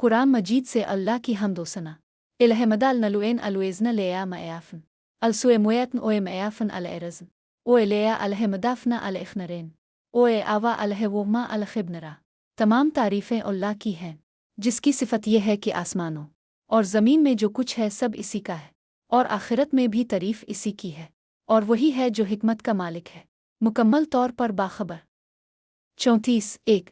قرآن مجید سے اللہ کی حمد و ثنا الحمد النلوین الویزن لیا میافن السوء مویتن اوے میافن الارزن اوے لیا الحمدافن الاخنرین اوے آوا الحوما الخبنرا۔ تمام تعریفیں اللہ کی ہیں، جس کی صفت یہ ہے کہ آسمانوں اور زمین میں جو کچھ ہے سب اسی کا ہے، اور آخرت میں بھی تعریف اسی کی ہے، اور وہی ہے جو حکمت کا مالک ہے، مکمل طور پر باخبر۔ 34 1